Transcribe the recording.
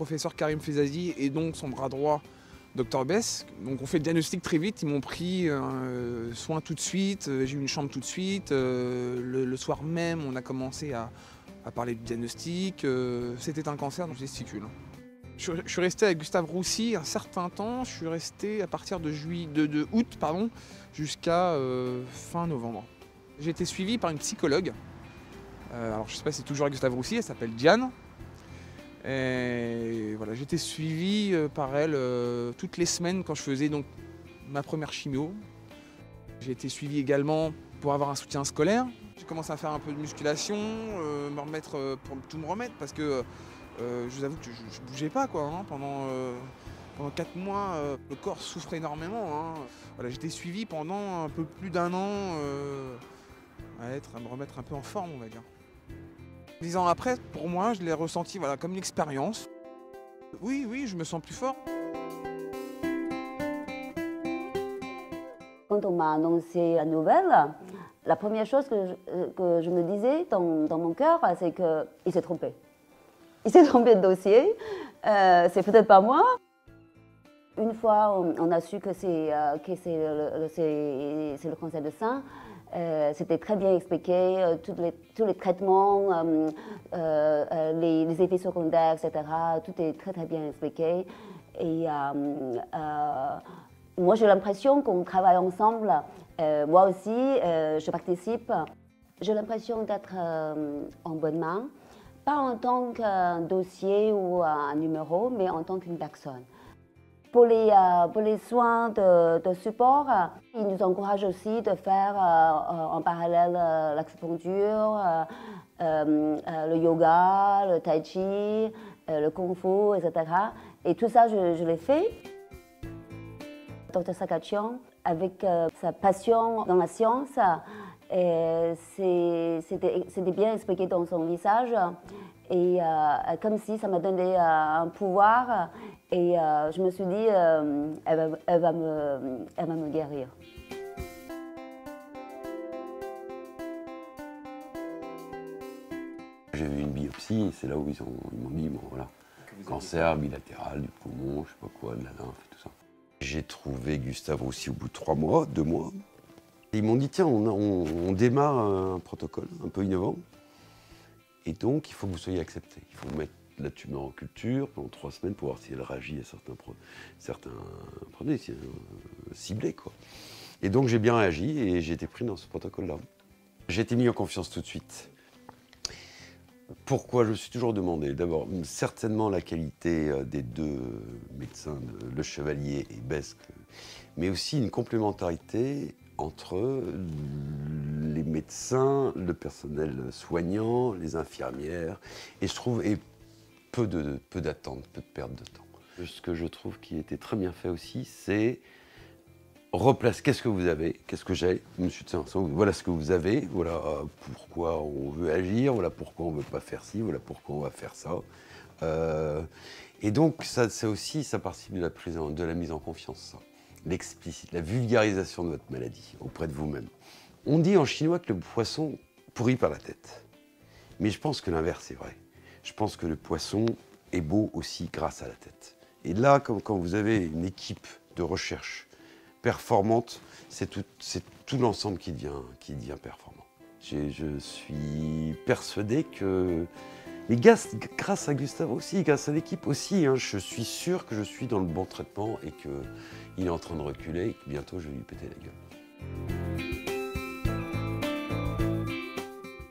professeur Karim Fezazi et donc son bras droit, Dr Bess. Donc on fait le diagnostic très vite, ils m'ont pris soin tout de suite, j'ai eu une chambre tout de suite. Le soir même, on a commencé à parler du diagnostic. C'était un cancer du testicule. Je suis resté avec Gustave Roussy un certain temps, je suis resté à partir de août jusqu'à fin novembre. J'ai été suivi par une psychologue. Alors je ne sais pas si c'est toujours avec Gustave Roussy, elle s'appelle Diane. Et voilà, j'étais suivi par elle toutes les semaines quand je faisais donc ma première chimio. J'ai été suivi également pour avoir un soutien scolaire. J'ai commencé à faire un peu de musculation, me remettre pour tout me remettre parce que je vous avoue que je ne bougeais pas quoi, hein, pendant 4 mois, le corps souffrait énormément. Hein. Voilà, j'étais suivi pendant un peu plus d'1 an à me remettre un peu en forme, on va dire. 10 ans après, pour moi, je l'ai ressenti voilà, comme une expérience. Oui, je me sens plus fort. Quand on m'a annoncé la nouvelle, la première chose que je me disais dans mon cœur, c'est qu'il s'est trompé. Il s'est trompé de dossier, c'est peut-être pas moi. Une fois, on a su que c'est le cancer de sein. C'était très bien expliqué, tous les traitements, les effets secondaires, etc. Tout est très très bien expliqué. Et moi, j'ai l'impression qu'on travaille ensemble. Moi aussi, je participe. J'ai l'impression d'être en bonne main. Pas en tant qu'un dossier ou un numéro, mais en tant qu'une personne. Pour les soins de support, ils nous encouragent aussi de faire en parallèle l'acupuncture, le yoga, le tai chi, le kung fu, etc. Et tout ça, je l'ai fait. Dr Sakatian, avec sa passion dans la science, c'était bien expliqué dans son visage. Et comme si ça m'a donné un pouvoir. Et je me suis dit, elle va me guérir. J'ai vu une biopsie et c'est là où ils m'ont dit, bon voilà, cancer bilatéral du poumon, je sais pas quoi, de la lymphe et tout ça. J'ai trouvé Gustave Roussy au bout de 3 mois, 2 mois. Et ils m'ont dit, tiens, on démarre un protocole un peu innovant. Et donc, il faut que vous soyez accepté. Il faut mettre la tumeur en culture pendant 3 semaines pour voir si elle réagit à certains produits ciblés, quoi. Et donc, j'ai bien réagi et j'ai été pris dans ce protocole-là. J'ai été mis en confiance tout de suite. Pourquoi? Je me suis toujours demandé. D'abord, certainement la qualité des 2 médecins, Le Chevalier et Besque, mais aussi une complémentarité entre les médecins, le personnel soignant, les infirmières, et je trouve peu d'attente, peu de perte de temps. Ce que je trouve qui était très bien fait aussi, c'est replace, qu'est-ce que vous avez, qu'est-ce que j'ai, monsieur Tsanson, voilà ce que vous avez, voilà pourquoi on veut agir, voilà pourquoi on ne veut pas faire ci, voilà pourquoi on va faire ça. Et donc ça aussi, ça participe de la mise en confiance, ça. L'explicite, la vulgarisation de votre maladie auprès de vous-même. On dit en chinois que le poisson pourrit par la tête. Mais je pense que l'inverse est vrai. Je pense que le poisson est beau aussi grâce à la tête. Et là, quand vous avez une équipe de recherche performante, c'est tout l'ensemble qui devient performant. Je suis persuadé que... Mais grâce à Gustave aussi, grâce à l'équipe aussi, hein, je suis sûr que je suis dans le bon traitement et qu'il est en train de reculer et que bientôt je vais lui péter la gueule.